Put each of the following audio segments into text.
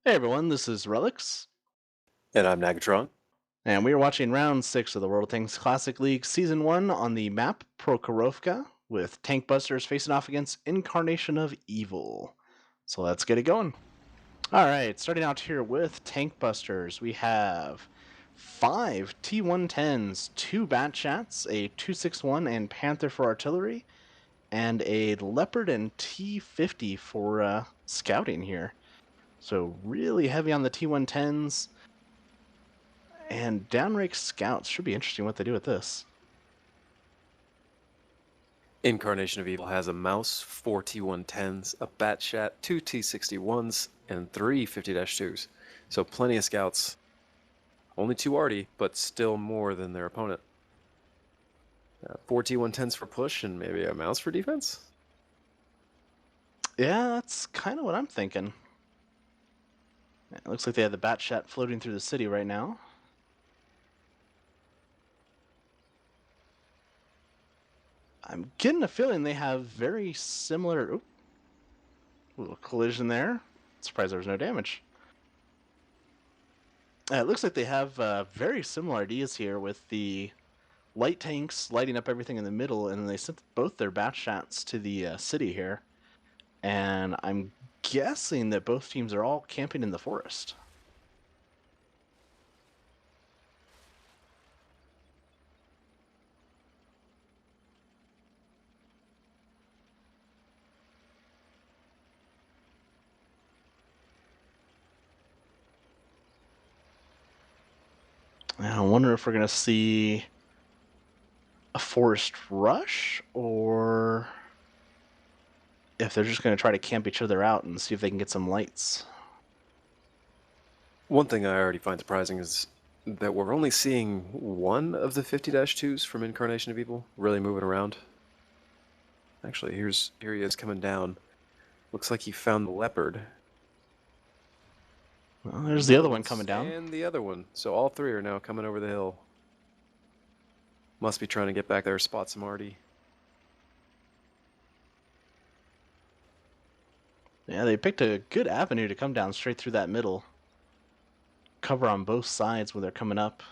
Hey everyone, this is Relics, And I'm Nagatron. and we are watching round 6 of the World of Tanks Classic League Season 1 on the map Prokhorovka, with TankBusters facing off against Incarnation of Evil. So let's get it going. Alright, starting out here with TankBusters, we have 5 T110s, 2 Bat Chats, a 261 and Panther for artillery, and a Leopard and T50 for scouting here. So really heavy on the T110s. And downrange scouts should be interesting what they do with this. Incarnation of Evil has a mouse, 4 T110s, a bat chat, 2 T61s, and 3 50-2s. So plenty of scouts. Only 2 arty, but still more than their opponent. 4 T110s for push and maybe a mouse for defense? Yeah, that's kind of what I'm thinking. It looks like they have the bat chat floating through the city right now. I'm getting a feeling they have very similar... Ooh, little collision there. Surprised there was no damage. It looks like they have very similar ideas here with the light tanks lighting up everything in the middle, and then they sent both their bat chats to the city here. And I'm guessing that both teams are all camping in the forest. I wonder if we're going to see a forced rush, or if they're just going to try to camp each other out and see if they can get some lights. One thing I already find surprising is that we're only seeing one of the 50-2s from Incarnation of Evil really moving around. Actually, here he is coming down. Looks like he found the leopard. Well, there's the other one coming down. And the other one. So all 3 are now coming over the hill. Must be trying to get back there, spot some arty. Yeah, they picked a good avenue to come down straight through that middle. Cover on both sides when they're coming up.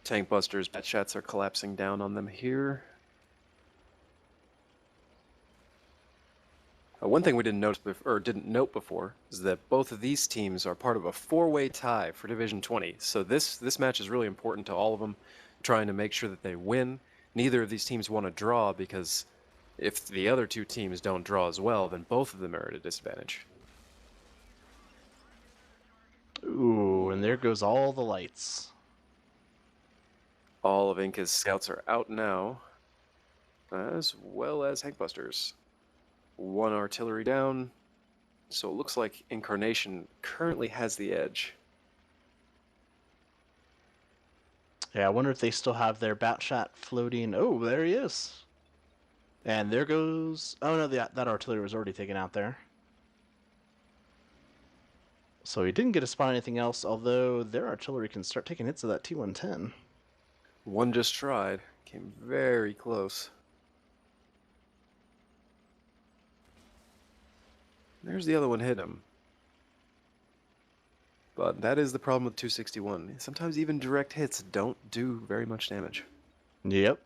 TankBusters bat shots are collapsing down on them here. One thing we didn't note before is that both of these teams are part of a 4-way tie for Division 20. So this match is really important to all of them, trying to make sure that they win. Neither of these teams want to draw because if the other 2 teams don't draw as well, then both of them are at a disadvantage. Ooh, and there goes all the lights. All of Inca's scouts are out now, as well as TankBusters. 1 artillery down, so it looks like Incarnation currently has the edge. Yeah, I wonder if they still have their bat shot floating. Oh, there he is. And there goes... Oh no, that artillery was already taken out there. So he didn't get to spot anything else, although their artillery can start taking hits of that T110. One just tried, came very close. There's the other one hit him. But that is the problem with 261. Sometimes even direct hits don't do very much damage. Yep.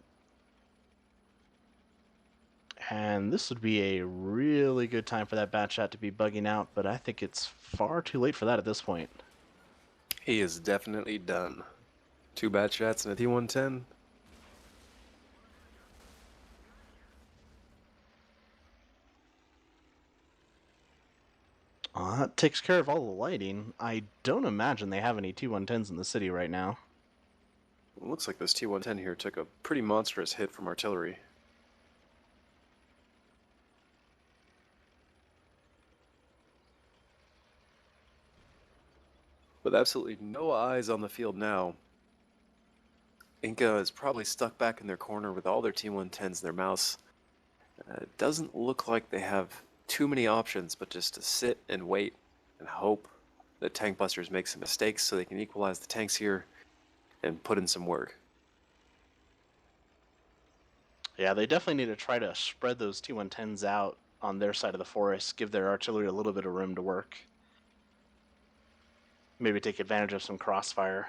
And this would be a really good time for that bat shot to be bugging out, but I think it's far too late for that at this point. He is definitely done. 2 bat shots and a T110. That takes care of all the lighting. I don't imagine they have any T110s in the city right now. It looks like this T110 here took a pretty monstrous hit from artillery. With absolutely no eyes on the field now, Inca is probably stuck back in their corner with all their T110s and their mouse. It doesn't look like they have too many options, but just to sit and wait and hope that TankBusters make some mistakes so they can equalize the tanks here and put in some work. Yeah, they definitely need to try to spread those T110s out on their side of the forest, give their artillery a little bit of room to work. Maybe take advantage of some crossfire.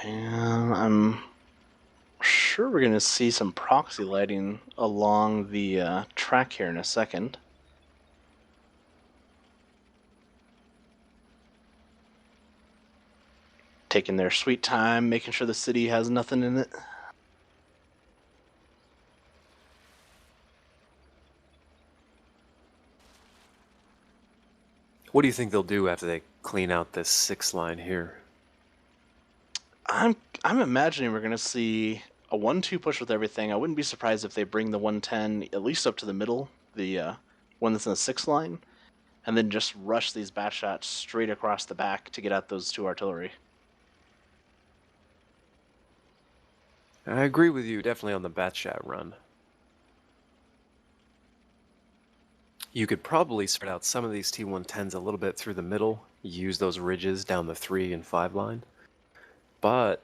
And I'm sure we're going to see some proxy lighting along the track here in a second. Taking their sweet time, making sure the city has nothing in it. What do you think they'll do after they clean out this 6 line here? I'm imagining we're going to see a 1-2 push with everything. I wouldn't be surprised if they bring the 110 at least up to the middle, the one that's in the 6 line, and then just rush these bat shots straight across the back to get at those 2 artillery. I agree with you, definitely on the Batchat run. You could probably spread out some of these T110s a little bit through the middle, use those ridges down the 3 and 5 line, but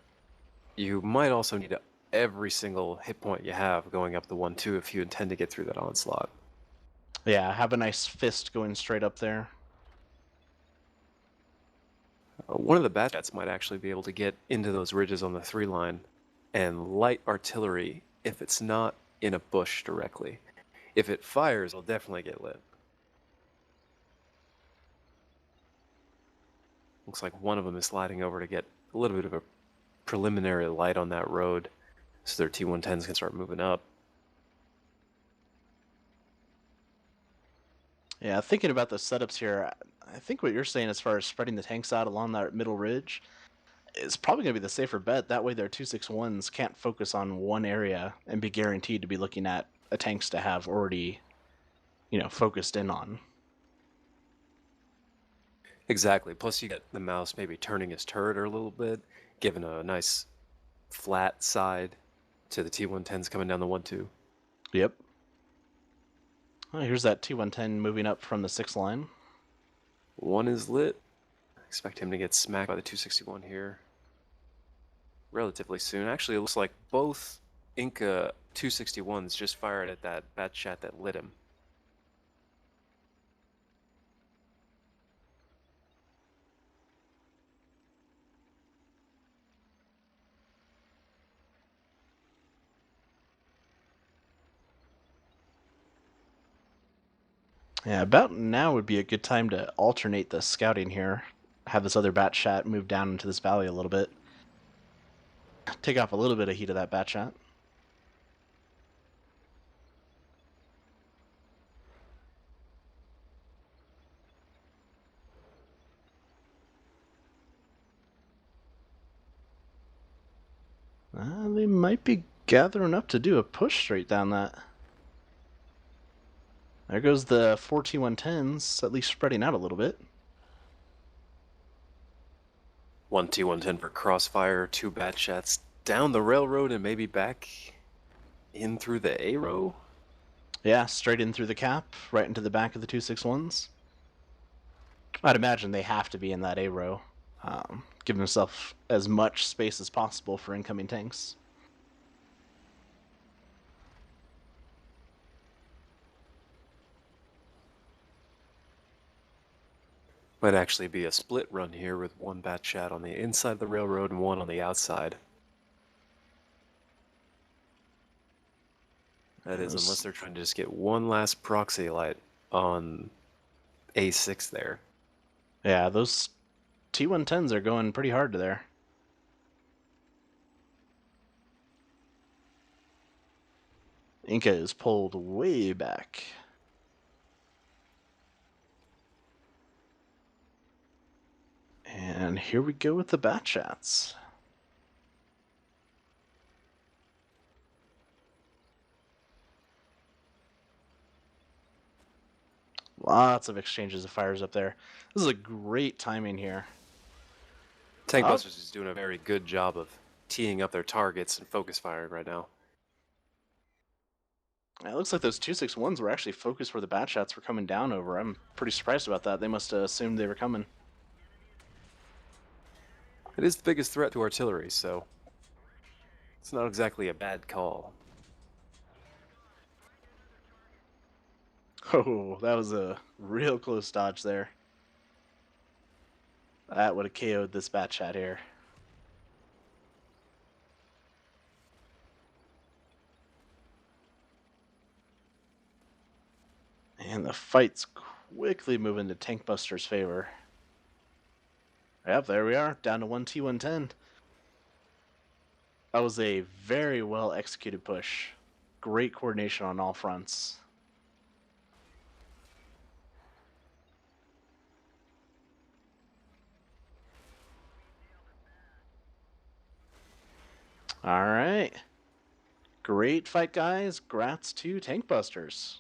you might also need every single hit point you have going up the 1-2 if you intend to get through that onslaught. Yeah, have a nice fist going straight up there. One of the Batchats might actually be able to get into those ridges on the 3 line and light artillery if it's not in a bush directly. If it fires, it'll definitely get lit. Looks like one of them is sliding over to get a little bit of a preliminary light on that road so their T110s can start moving up. Yeah, thinking about the setups here, I think what you're saying as far as spreading the tanks out along that middle ridge is probably going to be the safer bet. That way their 261s can't focus on one area and be guaranteed to be looking at a tanks to have already, focused in on. Exactly. Plus you get the mouse maybe turning his turret a little bit, giving a nice flat side to the T110s coming down the 1-2. Yep. Oh, here's that T110 moving up from the 6 line. One is lit. Expect him to get smacked by the 261 here relatively soon. Actually, it looks like both Inca 261s just fired at that Batchat that lit him. Yeah, about now would be a good time to alternate the scouting here. Have this other bat shot move down into this valley a little bit. Take off a little bit of heat of that bat shot. They might be gathering up to do a push straight down that. There goes the 4 T110s, at least spreading out a little bit. One T110 for crossfire, 2 Batchats down the railroad and maybe back in through the A row. Yeah, straight in through the cap, right into the back of the 261s. I'd imagine they have to be in that A row. Give themselves as much space as possible for incoming tanks. Might actually be a split run here with 1 Batchat on the inside of the railroad and 1 on the outside. That is, unless they're trying to just get one last proxy light on A6 there. Yeah, those T110s are going pretty hard to there. Inca is pulled way back. And here we go with the bat chats. Lots of exchanges of fires up there. This is a great timing here. Oh, TankBusters is doing a very good job of teeing up their targets and focus firing right now. it looks like those 261s were actually focused where the bat shots were coming down over. I'm pretty surprised about that. They must have assumed they were coming. It is the biggest threat to artillery, so it's not exactly a bad call. Oh, that was a real close dodge there. That would have KO'd this bat shot here. And the fight's quickly moving to TankBusters' favor. Yep, there we are, down to 1T110. That was a very well executed push. Great coordination on all fronts. All right. Great fight, guys. Grats to TankBusters.